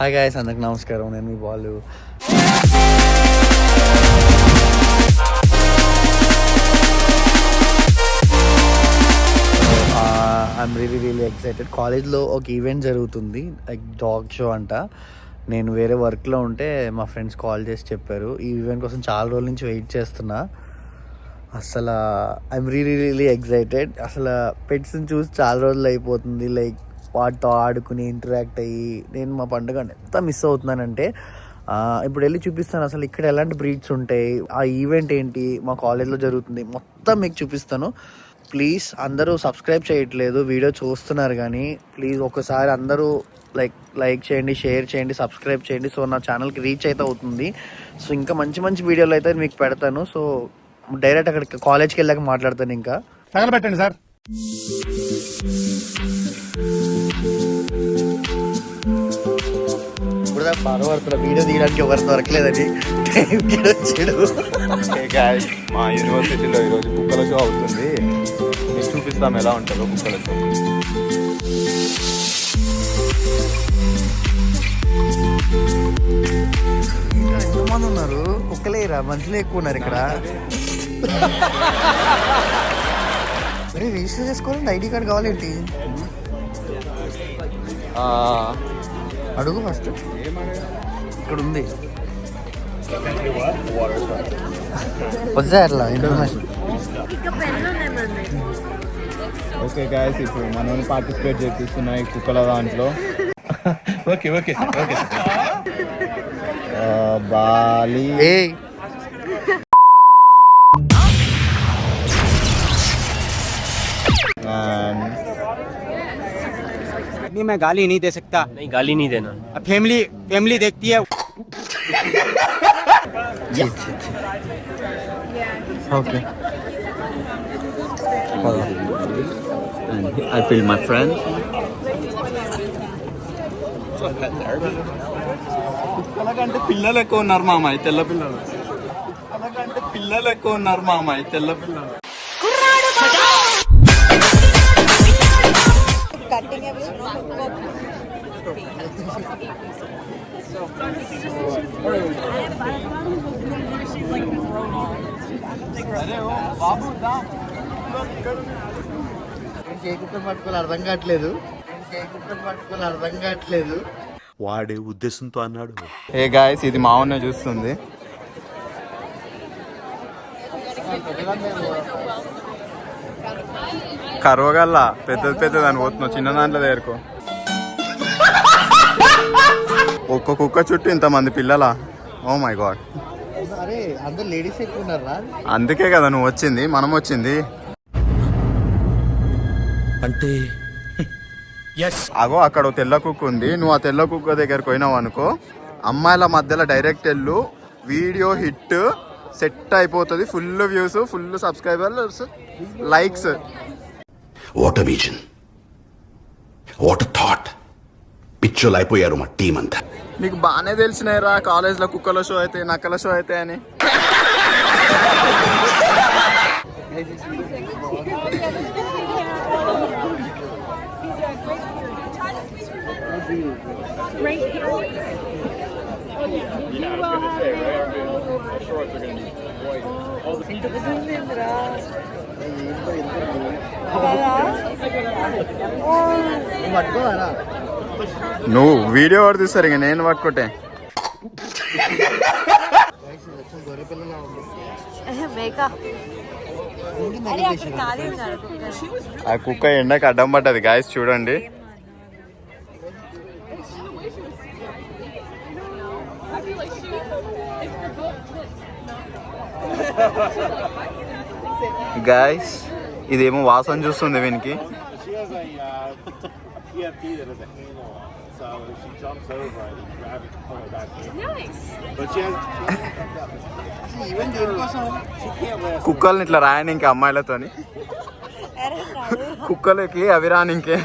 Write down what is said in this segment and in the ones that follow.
Hi guys, అందరికి నమస్కారం. నేను మీ బాలు. I'm really excited. కాలేజ్లో ఒక ఈవెంట్ జరుగుతుంది, లైక్ డాగ్ షో అంట. నేను వేరే వర్క్లో ఉంటే మా ఫ్రెండ్స్ కాల్ చేసి చెప్పారు. ఈ ఈవెంట్ కోసం చాలా రోజుల నుంచి వెయిట్ చేస్తున్నా. అసలు ఐఎమ్ రియలీ ఎక్సైటెడ్. అసలు పెట్స్ని చూసి చాలా రోజులు అయిపోతుంది. లైక్ వాటితో ఆడుకుని ఇంటరాక్ట్ అయ్యి నేను మా పండుగ ఎంత మిస్ అవుతున్నానంటే, ఇప్పుడు వెళ్ళి చూపిస్తాను అసలు ఇక్కడ ఎలాంటి బ్రీడ్స్ ఉంటాయి, ఆ ఈవెంట్ ఏంటి, మా కాలేజ్లో జరుగుతుంది, మొత్తం మీకు చూపిస్తాను. ప్లీజ్ అందరూ సబ్స్క్రైబ్ చేయట్లేదు, వీడియో చూస్తున్నారు కానీ ప్లీజ్ ఒకసారి అందరూ లైక్ చేయండి, షేర్ చేయండి, సబ్స్క్రైబ్ చేయండి. సో నా ఛానల్కి రీచ్ అయితే అవుతుంది. సో ఇంకా మంచి మంచి వీడియోలు అయితే మీకు పెడతాను. సో డైరెక్ట్ అక్కడికి కాలేజ్కి వెళ్ళాక మాట్లాడతాను. ఇంకా తగలబెట్టండి సార్. ఇప్పుడు బాధపడుతున్నా, వీడియో తీయడానికి ఎవరు దొరకలేదని టైంకి వచ్చాడు. మా యూనివర్సిటీలో ఈరోజు కుక్కల షో అవుతుంది. మీకు చూపిస్తాం ఎలా ఉంటుందో కుక్కల షో. ఎంతమంది ఉన్నారు? కుక్కలేరా, మనుషులే ఎక్కువ ఉన్నారు ఇక్కడ. అరే రిజిస్టర్ చేసుకోవాలంటే ఐడి కార్డ్ కావాలేంటి? అడుగు ఫస్ట్. ఇక్కడ ఉంది వచ్చా అట్లా ఇన్ఫర్మేషన్. ఓకే గాయస్, ఇప్పుడు మనం పార్టిసిపేట్ చేపిస్తున్నాయి కుక్కల దాంట్లో. Okay okay okay. బాలి नहीं, मैं गाली नहीं दे सकता. नहीं, गाली नहीं देना. अब फैमिली देखती है. Okay. I feel my friend. కుక్కల కంటే పిల్లలు ఎక్కువ ఉన్నారు మామ, తెల్ల పిల్లలు. కుక్కల కంటే పిల్లలు ఎక్కువ ఉన్నారు మామ, తెల్ల పిల్లలు. అర్థం కావట్లేదు. వాడే ఉద్దేశంతో అన్నాడు. ఏ గాయస్, ఇది మావన్న చూస్తుంది. కరువగల్లా పెద్దది అని పోతున్నావు, చిన్న దాంట్లో దగ్గరకు. ఒక్క కుక్క చుట్టూ ఇంతమంది పిల్లలా? Oh my god. అరే అందరు లేడీస్ ఎక్కువ ఉన్నారా? అందుకే కదా నువ్వు వచ్చింది, మనం వచ్చింది. అంటే అగో అక్కడ తెల్ల కుక్క ఉంది. నువ్వు ఆ తెల్ల కుక్క దగ్గరకు పోయినావు అనుకో, అమ్మాయిల మధ్యలో డైరెక్ట్ వెళ్ళు, వీడియో హిట్ సెట్ అయిపోతుంది. Full views, full subscribers, likes. What vision, what thought. పిచ్చోలు అయిపోయారు మా టీం అంతా. నీకు బాగానే తెలిసినాయిరా కాలేజ్లో కుక్కల షో అయితే నక్కల షో అయితే అని. నువ్వు వీడియో వాడు తీస్తారు, ఇక నేను పట్టుకుంటే. ఆ కుక్క ఎండకి అడ్డం పడ్డది గాయస్, చూడండి. గాయస్, ఇదేమో వాసన చూస్తుంది వీనికి. కుక్కల్ని ఇట్లా రాయని ఇంకా అమ్మాయిలతోని, కుక్కలకి అవి రానింకే,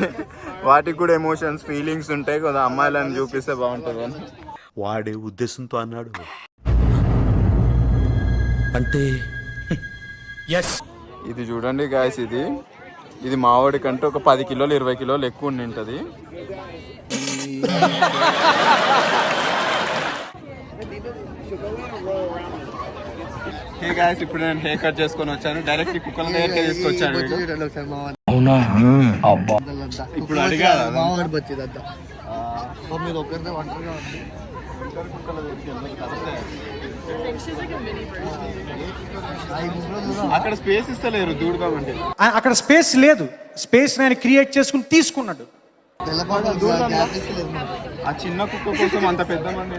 వాటికి కూడా ఎమోషన్స్, ఫీలింగ్స్ ఉంటాయి కదా, అమ్మాయిలను చూపిస్తే బాగుంటుంది అని. వాడే ఉద్దేశంతో అన్నాడు. అంటే ఇది చూడండి గాయస్, ఇది మావాడి కంటే ఒక 10 కిలోలు 20 కిలోలు ఎక్కువ ఉండింటది. హే గాయ్స్, ఇప్పుడు నేను హెయిర్ కట్ చేసుకొని వచ్చాను. డైరెక్ట్ కుక్కల దగ్గరికి తీసుకొచ్చాను వీడు. ఇప్పుడు అడిగా మీరు ఒకరిదే ఒంటరిగా ఉంది. అక్కడ స్పేస్ ఇస్తలేరు దూడుకోమంటే. అక్కడ స్పేస్ లేదు, స్పేస్ నేను క్రియేట్ చేసుకుని తీసుకున్నాడు. ఆ చిన్న కుక్క కోసం అంత పెద్ద మంది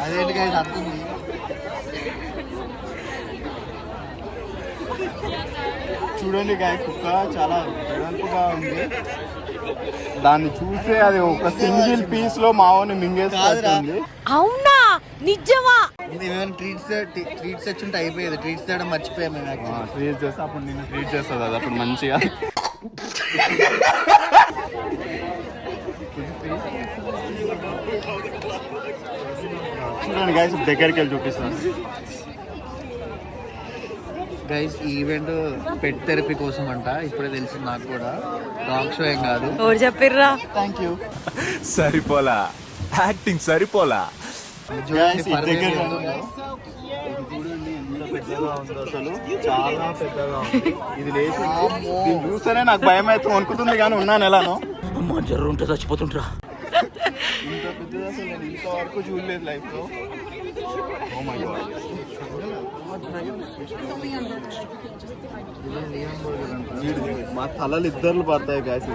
అదేంటి guys అర్థం చూడండి గాయ, కుక్క చాలా వెడల్పుగా ఉంది. దాన్ని చూసే అది ఒక సింగిల్ పీస్ లో మావని మింగేస్తుంది. అవునా నిజమా? ట్రీట్స్ తెచ్చుంటే అయిపోయేది. ట్రీట్స్ తేడం మర్చిపోయాము మేము. ట్రీట్ చేస్తే అప్పుడు నేను ట్రీట్ చేస్తుంది అది అప్పుడు మంచిగా. చూడండి గాయస్, దగ్గరికి వెళ్ళి చూపిస్తాను. గైస్ ఈ ఈవెంట్ పెట్ థెరపీ కోసం అంట. ఇప్పుడే తెలిసింది నాకు కూడా. డాగ్ షో ఏం కాదు. ఎవరు చెప్పిర్రా? Thank you. సరిపోలా, యాక్టింగ్ సరిపోలా. పెద్దగా ఉంది అసలు, చాలా పెద్దగా ఉంది. ఇది లేచి దీన్ని చూస్తేనే నాకు భయం అయితే వణుకుతుంది, కానీ ఉన్నాను ఎలానో. జర్రు ఉంటే చచ్చిపోతుంటరా. ఇంత పెద్దది అసలు నేను ఇంతవరకు చూడలేదు లైఫ్ లో. ఓ మై గాడ్, మా తలలు ఇద్దరు పడతాయి గాయస్.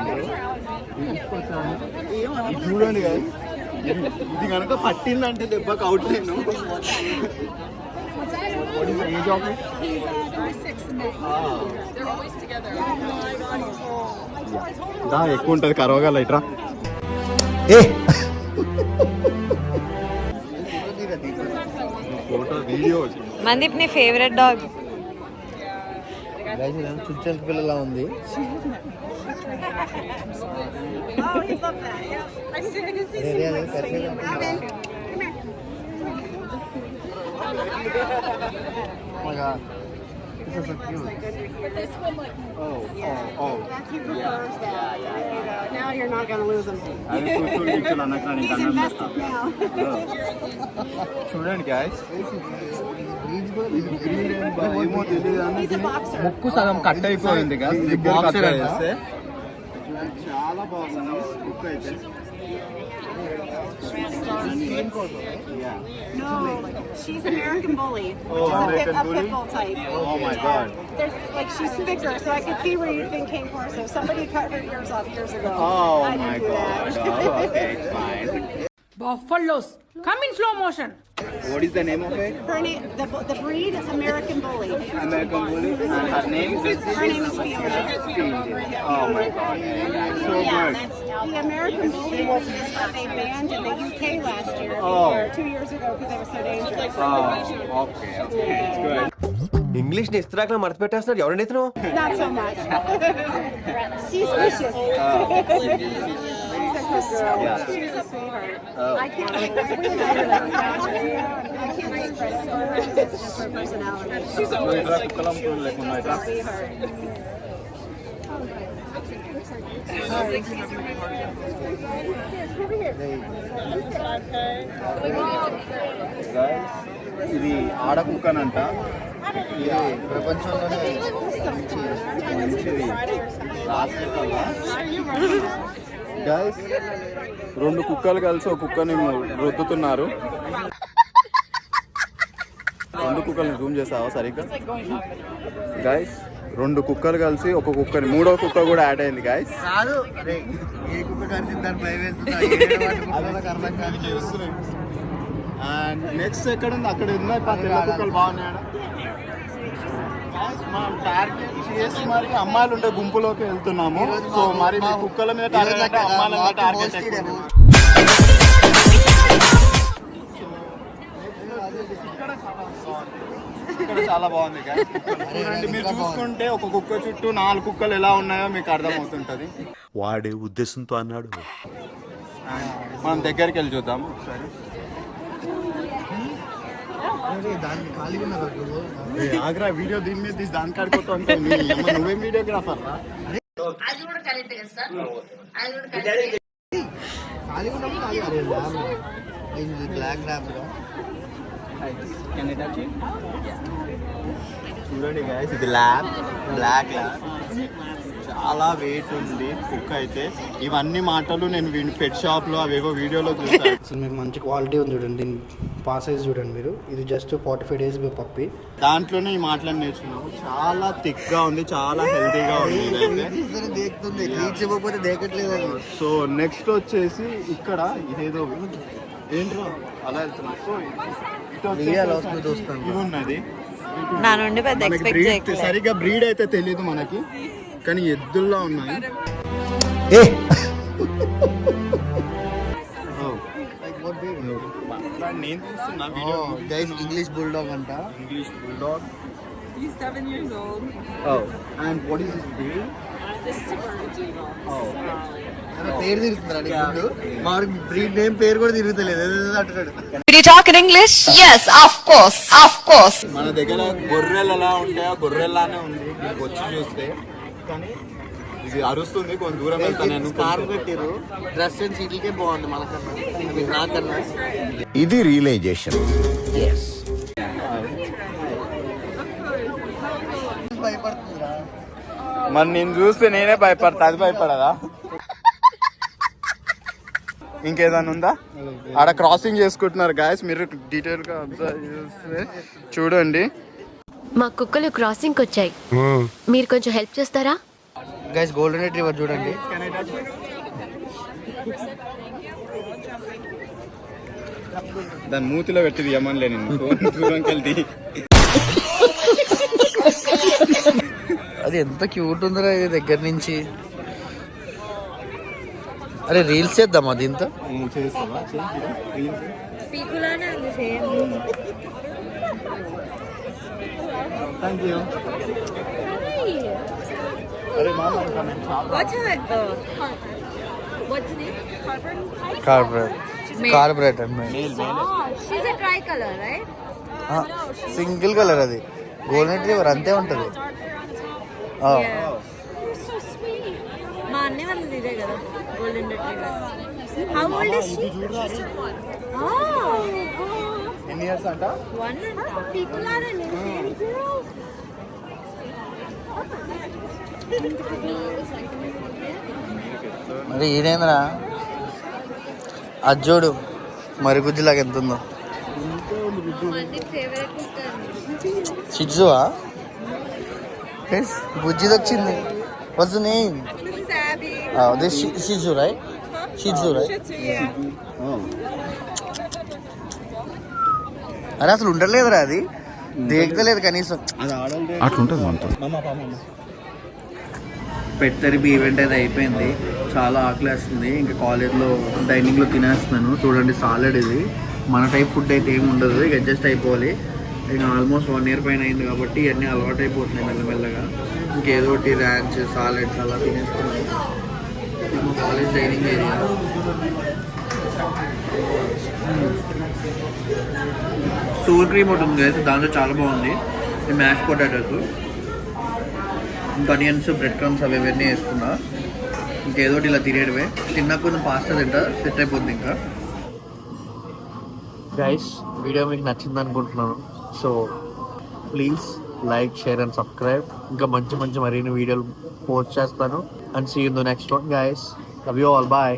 ఇది చూడండి గాయస్, ఇది కనుక పట్టిందంటే దెబ్బకి అవుట్ నేను. ఎక్కువ ఉంటుంది కరవగల ఇట్రా. ఫోటో వీడియో మందీప్ నీ ఫేవరెట్ డాగ్? చుచ్చల పిల్లలా ఉంది. Now you're not going to lose him. చూడండి గాయస్, He's a boxer. ముక్కు సగం కట్ అయిపోయింది గాయస్. Boxer అంట. చాలా బాగుంది బుక్ అయితే. No, she's American Bully, which Oh, is a American pit Bully? bull type. Oh my God. There's, like, she's thicker, so I could see where you'd think came for. So somebody cut her ears off years ago. Oh I didn't my do God. that. Oh, okay, fine. Buffaloes. Come in slow motion. What is the name of it? Her name, the breed, American Bully. American Bully. And her name? Her name is Fiona. Oh my God. So Yeah, good. that's the American Bully was what they banned in the UK last year, Oh. or 2 years ago, because they were so dangerous. Oh, okay, okay. It's good. English ని ఇస్త్రాక్ మడత పెట్టేస్తున్నారు. ఎవరండి ఇతను? Not so much. She's vicious. She's a sweetheart. I can't wait to express her. It's just her personality. She's a sweetheart. ఇది ఆడకుక్కనంట. ఇది ప్రపంచంలోనే మంచిది. Guys, 2 కుక్కలు కలిసి ఒక కుక్కని రుద్దుతున్నారు. 2 కుక్కల్ని జూమ్ చేసావా సరిగ్గా? గైస్, 2 కుక్కలు కలిసి ఒక కుక్కని, 3వ కుక్క కూడా యాడ్ అయింది గైస్. కాదు. ఏ కుక్క కలిసి దాన్ని భయం వేస్తుందా? అర్థం కాదు. అండ్ నెక్స్ట్ ఎక్కడ ఉంది? అక్కడ ఉన్నాయి తెల్ల కుక్కలు బాగున్నాయి. మనం టార్గెట్ చేసి మరి అమ్మాయిలు ఉండే గుంపులోకి వెళ్తున్నాము. సో మరి మీ కుక్కల మీద టార్గెట్ అంటే అమ్మాయిల మీద టార్గెట్ ఎక్కువ. ఇక్కడ చాలా బాగుంది guys. చూడండి, మీరు చూసుకుంటే ఒక కుక్క చుట్టూ 4 కుక్కలు ఎలా ఉన్నాయో మీకు అర్థమవుతుంటది. వాడే ఉద్దేశంతో అన్నాడు. మనం దగ్గరికి వెళ్ళి చూద్దాం ఒకసారి. దాన్ని ఖాళీగా ఉన్నారు. ఆగ్రా వీడియో దీని మీద తీసి దాని కాడిపోతా ఉంటాను. నువ్వేం వీడియోగ్రాఫర్ రా? బ్లాక్ ర్యాపిడో. చూడండి గైస్, ఇది బ్లాక్ ల్యాబ్. చాలా వెయిట్ ఉంది కుక్క అయితే. ఇవన్నీ మాటలు నేను పెట్ షాప్ లో అవేవో వీడియోలో చూసాను. అసలు మీరు మంచి క్వాలిటీ ఉంది చూడండి, దీని పాస్ సైజ్ చూడండి మీరు. ఇది జస్ట్ 45 days పప్పి. దాంట్లోనే ఈ మాటలు నేర్చుకున్నాము. చాలా థిక్ గా ఉంది, చాలా హెల్తీగా ఉంది ఇదైతే. సో నెక్స్ట్ వచ్చేసి ఇక్కడ ఇదేదో ఏంట్రో అలా వెళ్తున్నాం. సో ఇది ఉన్నది. నా నుండి పెద్ద మనకి ఎక్స్పెక్ట్ breed చేయట్లేదు. సరిగ్గా బ్రీడ్ అయితే తెలియదు మనకి, కానీ ఎద్దుల్లో ఉన్నాయి. నేను చూస్తున్నా ఇంగ్లీష్ బుల్డాగ్ అంట. English bulldog. He's 7 years old. And what is this breed? పేరు తిరుగుతున్నాడు మా బ్రీడ్ నేమ్ పేరు కూడా తిరుగుతలేదు అంటున్నాడు. మన దగ్గర గొర్రెలు ఎలా ఉంటాయో గొర్రెల్లానే ఉంది మీకు వచ్చి చూస్తే, కానీ ఇది అరుస్తుంది. కొంచెం దూరం వెళ్తాను. కార్ పెట్టిరు, డ్రెస్ అండ్ సీట్లకే బాగుంది మనకన్నా, నాకన్నా. ఇది రియలైజేషన్. భయపడుతుందిరా. మరి నేను చూస్తే నేనే భయపడతా, అది భయపడదా? ఇంకేదైనా ఉందా? ఆడ క్రాసింగ్ చేసుకుంటున్నారు గాయస్, మీరు డీటెయిల్ గా అబ్జర్వ్ చేస్తే చూడండి. మా కుక్కలు క్రాసింగ్ వచ్చాయి, మీరు కొంచెం హెల్ప్ చేస్తారా? గైస్ గోల్డెన్ రిట్రీవర్ చూడండి. దాని మూతిలో పెట్టి తీయమనిలే నేను దూరంకి వెళ్తే. అది ఎంత క్యూట్ ఉందిరా ఇది దగ్గర నుంచి. అరే రీల్స్ చేద్దామా దీంతో? చేస్తావా? పీకులానే ఉంది సేమ్. Thank you. అరే మామ What's her what's name? Carburettor She's a tricolor, right? Single colour. అది గోల్డెన్ రిట్రీవర్ అంతే ఉంటది. So sweet. మా అన్నీ వాళ్ళది ఇదే కదా, golden retriever. How old is she? Oh. ఎన్ని ఇయర్స్ అంట? 1 and పీకులానే మరి ఈడేంద్రా అజ్జోడు మరి గుజ్జులాగా ఎంత ఉందో. షిట్జువా? బుజ్జిది వచ్చింది. What's the name? This Shih Tzu, right? Shih Tzu, right? అరే అసలు ఉండలేదురా, అది దేగలేదు కనీసం. అట్లుంటది మనతో. పెట్ థెరపీ ఈవెంట్ అయితే అయిపోయింది. చాలా ఆకలేస్తుంది. ఇంకా కాలేజ్లో డైనింగ్లో తినేస్తున్నాను. చూడండి సాలెడ్ ఇది. మన టైప్ ఫుడ్ అయితే ఏమి ఉండదు, ఇక అడ్జస్ట్ అయిపోవాలి. ఇంకా ఆల్మోస్ట్ 1 year పైన అయింది కాబట్టి ఇవన్నీ అలవాటు అయిపోతున్నాయి మెల్లమెల్లగా. ఇంకేదో ఒకటి ర్యాంచ్ సాలెడ్స్ అలా తినేస్తున్నాయి. మా కాలేజ్ డైనింగ్ ఏరియా. సూర్ క్రీమ్ ఒకటి ఉంది కదా, దాంట్లో చాలా బాగుంది. మ్యాష్ పొటాటోస్, ఇంకా ఆనియన్స్, బ్రెడ్ క్రమ్స్ అవి ఇవన్నీ వేసుకున్నా. ఇంకేదో ఒకటి ఇలా తినేయడమే. తిన్నాక కొంచెం పాస్తా తింటా, సెట్ అయిపోద్ది. ఇంకా గైస్ వీడియో మీకు నచ్చింది అనుకుంటున్నాను. So please like, share and subscribe. ఇంకా మంచి మంచి మరిన్ని వీడియోలు పోస్ట్ చేస్తాను. And see you in the next one guys. Love you all. Bye.